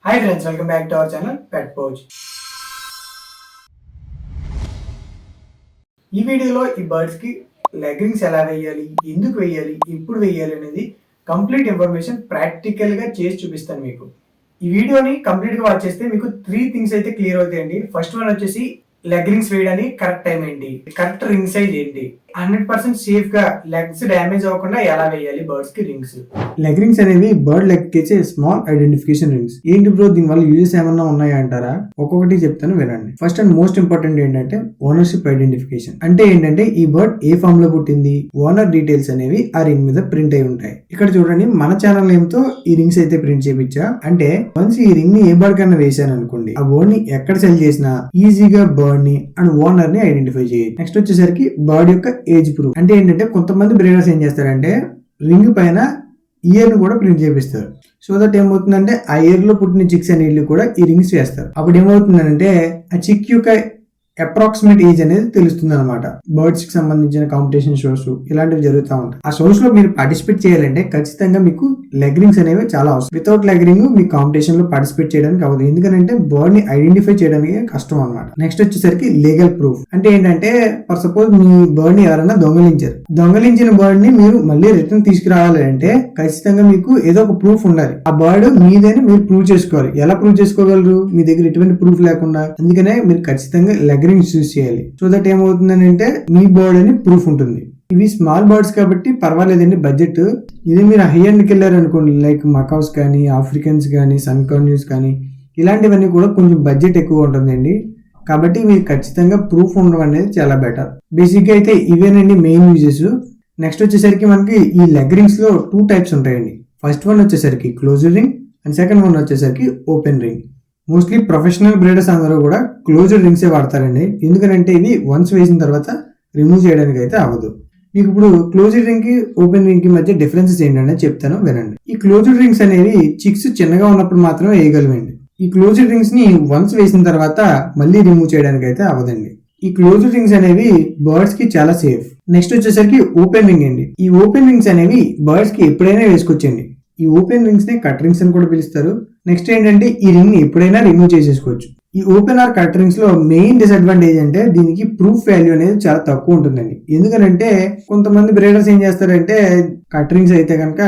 Hi friends, welcome back to our channel Pet Pouch. ఈ వీడియోలో ఈ బర్డ్స్ కి లెగ్గింగ్స్ ఎలా వేయాలి, ఎందుకు వేయాలి, ఎప్పుడు వేయాలి అనేది కంప్లీట్ ఇన్ఫర్మేషన్ ప్రాక్టికల్ గా చేసి చూపిస్తాను మీకు. ఈ వీడియోని కంప్లీట్ గా వాచ్ చేస్తే మీకు 3 థింగ్స్ అయితే క్లియర్ అవుతాయండి. ఫస్ట్ వన్ వచ్చేసి లెగ్ రింగ్స్ వేయడానికి కరెక్ట్ టైం ఏంటి, కరెక్ట్ రింగ్ సైజ్ ఏంటి, 100% సేఫ్ గా లెగ్స్ డ్యామేజ్ అవ్వకుండా ఎలా వేయాలి బర్డ్స్ కి రింగ్స్. లెగ్ రింగ్స్ అనేవి బర్డ్ లెగ్ కి స్మాల్ ఐడెంటిఫికేషన్ రింగ్స్. ఏంటి బ్రో దీని వల్ల యూజెస్ ఏమన్నా ఉన్నాయా అంటారా? ఒక్కొక్కటి చెప్తాను వినండి. ఫస్ట్ అండ్ మోస్ట్ ఇంపార్టెంట్ ఏంటంటే ఓనర్షిప్ ఐడెంటిఫికేషన్. అంటే ఏంటంటే ఈ బర్డ్ ఏ ఫామ్ లో పుట్టింది, ఓనర్ డీటెయిల్స్ అనేవి ఆ రింగ్ మీద ప్రింట్ అయి ఉంటాయి. ఇక్కడ చూడండి, మన ఛానల్ నేమ్ తో ఈ రింగ్స్ అయితే ప్రింట్ చేయించా. అంటే వన్స్ ఈ రింగ్ ని ఏ బర్డ్ కన్నా వేసాను అనుకోండి, ఆ బర్డ్ ని ఎక్కడ సెల్ చేసినా ఈజీగా బర్డ్ ని అండ్ ఓనర్ ని ఐడెంటిఫై చేయాలి. నెక్స్ట్ వచ్చేసరికి బర్డ్ యొక్క ఏజ్ ప్రూఫ్. అంటే ఏంటంటే కొంతమంది బ్రీడర్స్ ఏం చేస్తారంటే రింగ్ పైన ఇయర్ ని కూడా ప్రింట్ చేపిస్తారు. సో దట్ ఏమవుతుందంటే ఆ ఇయర్ లో పుట్టిన చిక్స్ అనేవి కూడా ఈ రింగ్స్ వేస్తారు. అప్పుడు ఏమవుతుందంటే ఆ చిక్ యొక్క అప్రాక్సిమేట్ ఏజ్ అనేది తెలుస్తుంది అనమాట. బర్డ్స్ కి సంబంధించిన కాంపిటీషన్ షోస్ ఇలాంటివి జరుగుతూ ఉంటాయి. ఆ షోస్ లో మీరు పార్టిసిపేట్ చేయాలంటే ఖచ్చితంగా మీకు లెగ్ రింగ్స్ అనేవి చాలా అవసరం. వితౌట్ లెగ్ రింగ్ మీ కాంపిటీషన్ లో పార్టిసిపేట్ చేయడానికి అవ్వదు. ఎందుకంటే బర్డ్ ని ఐడెంటిఫై చేయడానికి కష్టం అనమాట. నెక్స్ట్ వచ్చేసరికి లీగల్ ప్రూఫ్. అంటే ఏంటంటే ఫర్ సపోజ్ మీ బర్డ్ ని ఎవరైనా దొంగలించిన బర్డ్ ని మీరు మళ్ళీ రిటర్న్ తీసుకురావాలి అంటే ఖచ్చితంగా మీకు ఏదో ఒక ప్రూఫ్ ఉండాలి. ఆ బర్డ్ మీదని మీరు ప్రూవ్ చేసుకోవాలి. ఎలా ప్రూవ్ చేసుకోగలరు? మీ దగ్గర ఎటువంటి ప్రూఫ్ లేకుండా. అందుకనే మీరు ఖచ్చితంగా లెగ్ రింగ్స్ యూజ్ చేయాలి. సో దట్ ఏమవుతుందంటే మీ బర్డ్ అని ప్రూఫ్ ఉంటుంది. ఇవి స్మాల్ బర్డ్స్ కాబట్టి పర్వాలేదండి బడ్జెట్. ఇది మీరు హై ఎండ్కి వెళ్ళారు అనుకోండి, లైక్ మకావ్స్ కానీ, ఆఫ్రికన్స్ కానీ, సన్ కార్న్యూస్ కానీ, ఇలాంటివన్నీ కూడా కొంచెం బడ్జెట్ ఎక్కువ ఉంటుందండి. కాబట్టి మీరు ఖచ్చితంగా ప్రూఫ్ ఉండడం అనేది చాలా బెటర్. బేసిక్ గా అయితే ఇవేనండి మెయిన్ యూజెస్. నెక్స్ట్ వచ్చేసరికి మనకి ఈ లెగ్ రింగ్స్ లో 2 టైప్స్ ఉంటాయండి. ఫస్ట్ వన్ వచ్చేసరికి closed ring and second one వచ్చేసరికి open ring. Mostly professional breeders అందరూ కూడా క్లోజ్డ్ రింగ్సే వాడతారండి. ఎందుకంటే ఇది వన్స్ వేసిన తర్వాత రిమూవ్ చేయడానికి అయితే అవ్వదు. మీకు ఇప్పుడు క్లోజ్డ్ రింగ్ కి ఓపెన్ రింగ్ కి మధ్య డిఫరెన్సెస్ ఏంటంటే చెప్తాను వినండి. ఈ క్లోజ్డ్ రింగ్స్ అనేవి చిక్స్ చిన్నగా ఉన్నప్పుడు మాత్రమే వేయగలవండి. ఈ క్లోజ్డ్ రింగ్స్ ని వన్స్ వేసిన తర్వాత మళ్ళీ రిమూవ్ చేయడానికి అయితే అవ్వదండి. ఈ క్లోజ్డ్ రింగ్స్ అనేవి బర్డ్స్ కి చాలా సేఫ్. నెక్స్ట్ వచ్చేసరికి ఓపెన్ రింగ్ అండి. ఈ ఓపెన్ రింగ్స్ అనేవి బర్డ్స్ కి ఎప్పుడైనా వేసుకోవచ్చండి. ఈ ఓపెన్ రింగ్స్ ని కట్ రింగ్స్ అని కూడా పిలుస్తారు. నెక్స్ట్ ఏంటంటే ఈ రింగ్ ని ఎప్పుడైనా రిమూవ్ చేసేసుకోవచ్చు. ఈ ఓపెన్ ఆర్ కట్ రింగ్స్ లో మెయిన్ డిసడ్వాంటేజ్ అంటే దీనికి ప్రూఫ్ వాల్యూ అనేది చాలా తక్కువ ఉంటుందండి. ఎందుకంటే కొంతమంది బ్రీడర్స్ ఏం చేస్తారంటే కట్ రింగ్స్ అయితే కనుక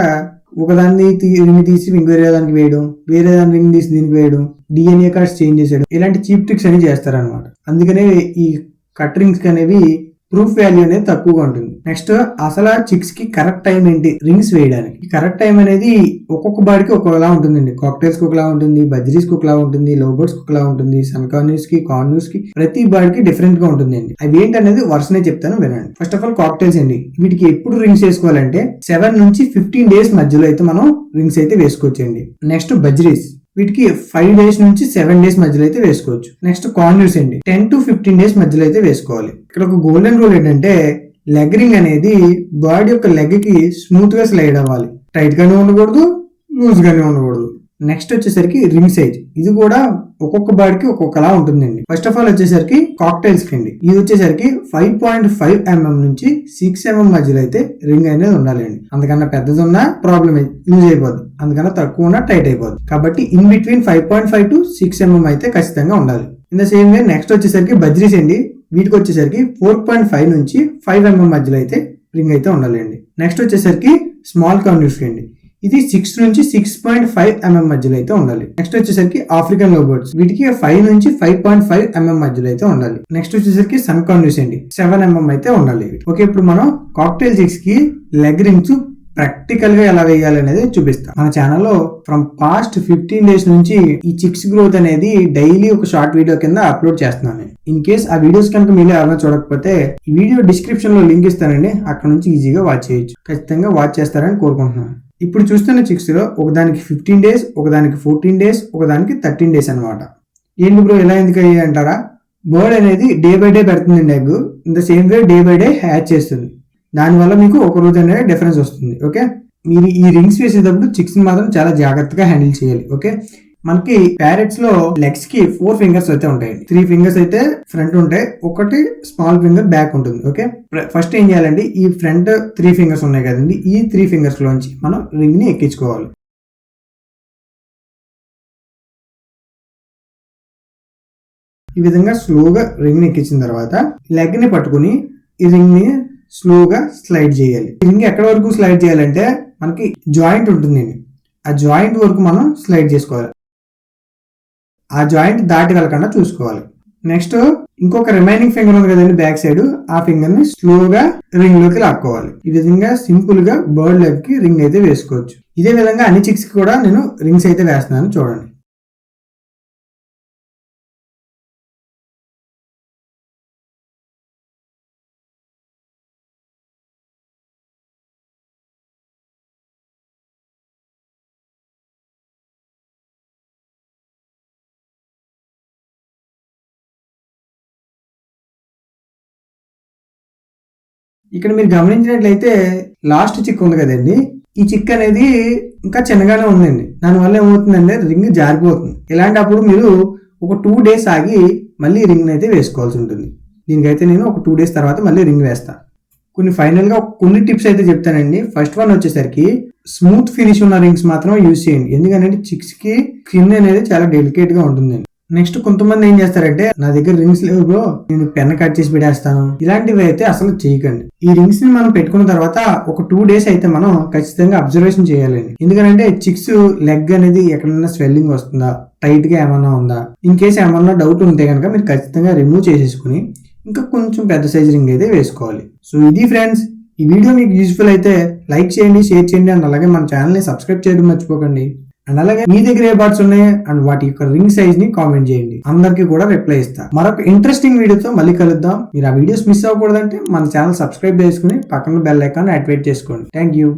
ఒకదాన్ని రింగ్ తీసి ఇంకో దానికి వేయడం, వేరే దాని రింగ్ తీసి దీనికి వేయడం, డిఎన్ఏ కార్డ్స్ చేంజ్ చేసేయడం, ఇలాంటి చీప్ ట్రిక్స్ అని చేస్తారనమాట. అందుకనే ఈ కట్ రింగ్స్ అనేవి ప్రూఫ్ వాల్యూ అనేది తక్కువగా ఉంటుంది. నెక్స్ట్ అసలు చిక్స్ కి కరెక్ట్ టైం ఏంటి రింగ్స్ వేయడానికి? ఈ కరెక్ట్ టైం అనేది ఒక్కొక్క బర్డ్ కి ఒక్కొక్కలా ఉంటుందండి. కాక్టైల్స్ కి ఒకలా ఉంటుంది, బజ్రీస్ కి ఒకలా ఉంటుంది, లోబర్డ్స్ కి ఒకలా ఉంటుంది, సన్ కార్న్యూస్ కి, కార్న్యూస్ కి, ప్రతి బర్డ్ కి డిఫరెంట్ గా ఉంటుంది అండి. అవి ఏంటనేది వరుసనే చెప్తాను వినండి. ఫస్ట్ ఆఫ్ ఆల్ కాక్టైల్స్ అండి. వీటికి ఎప్పుడు రింగ్స్ వేసుకోవాలంటే 7 నుంచి 15 డేస్ మధ్యలో అయితే మనం రింగ్స్ అయితే వేసుకోవచ్చండి. నెక్స్ట్ బజ్రీస్, వీటికి 5 డేస్ నుంచి 7 డేస్ మధ్యలో అయితే వేసుకోవచ్చు. నెక్స్ట్ కార్న్యూస్ అండి, 10 to 15 డేస్ మధ్యలో అయితే వేసుకోవాలి. ఇక్కడ ఒక గోల్డెన్ రూల్ ఏంటంటే లెగ్ రింగ్ అనేది బర్డ్ యొక్క లెగ్ కి స్మూత్ గా స్లైడ్ అవ్వాలి. టైట్ గానే ఉండకూడదు, లూజ్ గానే ఉండకూడదు. నెక్స్ట్ వచ్చేసరికి రింగ్ సైజ్. ఇది కూడా ఒక్కొక్క బర్డ్ కి ఒక్కొక్కలా ఉంటుందండి. ఫస్ట్ ఆఫ్ ఆల్ వచ్చేసరికి కాక్టైల్స్ కి అండి, ఇది వచ్చేసరికి 5.5 mm నుంచి 6 mm మధ్యలో అయితే రింగ్ అనేది ఉండాలండి. అందుకన్నా పెద్దది ఉన్నా ప్రాబ్లమ్ లూజ్ అయిపోద్ది, అందుకన్నా తక్కువ ఉన్నా టైట్ అయిపోద్ది. కాబట్టి ఇన్ బిట్వీన్ 5.5 to 6 mm అయితే ఖచ్చితంగా ఉండాలి. In the same way next వచ్చేసరికి బజ్రీస్ అండి. వీటికి వచ్చేసరికి 4.5 నుంచి 5 mm మధ్యలో అయితే రింగ్ అయితే ఉండాలండి. నెక్స్ట్ వచ్చేసరికి స్మాల్ కార్న్యూస్ అండి. ఇది 6 నుంచి 6.5 mm మధ్యలో అయితే ఉండాలి. నెక్స్ట్ వచ్చేసరికి ఆఫ్రికన్ లోబర్డ్స్, వీటికి 5 నుంచి 5.5 mm మధ్యలో అయితే ఉండాలి. నెక్స్ట్ వచ్చేసరికి సన్ కార్న్యూస్ అండి, 7 mm అయితే ఉండాలి. ఓకే, ఇప్పుడు మనం కాక్టైల్ చిక్స్ కి లెగ్ రింగ్స్ ప్రాక్టికల్ గా ఎలా వేయాలి అనేది చూపిస్తాం. మన ఛానల్లో ఫ్రమ్ పాస్ట్ 15 డేస్ నుంచి ఈ చిక్స్ గ్రోత్ అనేది డైలీ ఒక షార్ట్ వీడియో కింద అప్లోడ్ చేస్తున్నాను. ఇన్ కేస్ ఆ వీడియోస్ కనుక మీరు ఎవరైనా చూడకపోతే ఈ వీడియో డిస్క్రిప్షన్ లో లింక్ ఇస్తానండి, అక్కడ నుంచి ఈజీగా వాచ్ చేయొచ్చు. ఖచ్చితంగా వాచ్ చేస్తారని కోరుకుంటున్నాను. ఇప్పుడు చూస్తున్న చిక్స్ లో ఒకదానికి 15 డేస్, ఒకదానికి 14 డేస్, ఒకదానికి 13 డేస్ అనమాట. ఏంటి బ్రో ఇలా ఎందుకు అయ్యాయి అంటారా? బర్డ్ అనేది డే బై డే పెడుతుందండి egg. In the same way day by day hatch చేస్తుంది. దానివల్ల మీకు ఒక రోజు అనేది డిఫరెన్స్ వస్తుంది. ఓకే, మీరు ఈ రింగ్స్ వేసేటప్పుడు చిక్స్ ని మాత్రం చాలా జాగ్రత్తగా హ్యాండిల్ చేయాలి. ఓకే, మనకి ప్యారెట్స్ లో లెగ్స్ కి 4 ఫింగర్స్ అయితే ఉంటాయి. 3 ఫింగర్స్ అయితే ఫ్రంట్ ఉంటాయి, ఒకటి స్మాల్ ఫింగర్ బ్యాక్ ఉంటుంది. ఓకే, ఫస్ట్ ఏం చేయాలంటే ఈ ఫ్రంట్ 3 ఫింగర్స్ ఉన్నాయి కదండి, ఈ 3 ఫింగర్స్ లోంచి మనం రింగ్ ని ఎక్కించుకోవాలి. ఈ విధంగా స్లోగా రింగ్ ని ఎక్కించిన తర్వాత లెగ్ ని పట్టుకుని ఈ రింగ్ ని స్లోగా స్లైడ్ చేయాలి. ఈ రింగ్ ఎక్కడ వరకు స్లైడ్ చేయాలంటే మనకి జాయింట్ ఉంటుందండి, ఆ జాయింట్ వరకు మనం స్లైడ్ చేసుకోవాలి. ఆ జాయింట్ దాటి వెళ్ళకుండా చూసుకోవాలి. నెక్స్ట్ ఇంకొక రిమైనింగ్ ఫింగర్ ఉంది కదండి బ్యాక్ సైడ్, ఆ ఫింగర్ ని స్లోగా రింగ్ లోకి లాక్కోవాలి. ఈ విధంగా సింపుల్ గా బర్డ్ లెగ్ కి రింగ్ అయితే వేసుకోవచ్చు. ఇదే విధంగా అన్ని చిక్స్ కి కూడా నేను రింగ్స్ అయితే వేస్తున్నాను చూడండి. ఇక్కడ మీరు గమనించినట్లయితే లాస్ట్ చిక్ ఉంది కదండి, ఈ చిక్ అనేది ఇంకా చిన్నగానే ఉందండి. దానివల్ల ఏమవుతుందంటే రింగ్ జారిపోతుంది. ఇలాంటప్పుడు మీరు ఒక 2 days ఆగి మళ్ళీ రింగ్ అయితే వేసుకోవాల్సి ఉంటుంది. దీనికైతే నేను ఒక 2 days తర్వాత మళ్ళీ రింగ్ వేస్తాను. ఫైనల్ గా కొన్ని టిప్స్ అయితే చెప్తానండి. ఫస్ట్ వన్ వచ్చేసరికి స్మూత్ ఫినిష్ ఉన్న రింగ్స్ మాత్రం యూజ్ చేయండి, ఎందుకంటే చిక్స్ కి స్కిన్ అనేది చాలా డెలికేట్ గా ఉంటుందండి. నెక్స్ట్ కొంతమంది ఏం చేస్తారంటే, నా దగ్గర రింగ్స్ లేవు బ్రో, నేను పెన్ కట్ చేసి పెట్టేస్తాను, ఇలాంటివి అయితే అసలు చేయకండి. ఈ రింగ్స్ ని మనం పెట్టుకున్న తర్వాత ఒక 2 days అయితే మనం ఖచ్చితంగా అబ్జర్వేషన్ చేయాలండి. ఎందుకంటే చిక్స్ లెగ్ అనేది ఎక్కడైనా స్వెల్లింగ్ వస్తుందా, టైట్ గా ఏమన్నా ఉందా, ఇన్ కేసు ఏమన్నా డౌట్ ఉంటే కనుక మీరు ఖచ్చితంగా రిమూవ్ చేసేసుకుని ఇంకా కొంచెం పెద్ద సైజ్ రింగ్ అయితే వేసుకోవాలి. సో ఇది ఫ్రెండ్స్, ఈ వీడియో మీకు యూస్ఫుల్ అయితే లైక్ చేయండి, షేర్ చేయండి, అండ్ అలాగే మన ఛానల్ ని సబ్స్క్రైబ్ చేయడం మర్చిపోకండి. అండ్ అలాగే మీ దగ్గర ఏ బర్డ్స్ ఉన్నాయి అండ్ వాటి యొక్క రింగ్ సైజ్ ని కామెంట్ చేయండి, అందరికీ కూడా రిప్లై ఇస్తా. మరొక ఇంట్రెస్టింగ్ వీడియోతో మళ్ళీ కలుద్దాం. మీరు ఆ వీడియోస్ మిస్ అవ్వకూడదంటే మన ఛానల్ సబ్స్క్రైబ్ చేసుకుని పక్కన బెల్ ఐకాన్ యాక్టివేట్ చేసుకోండి. Thank you.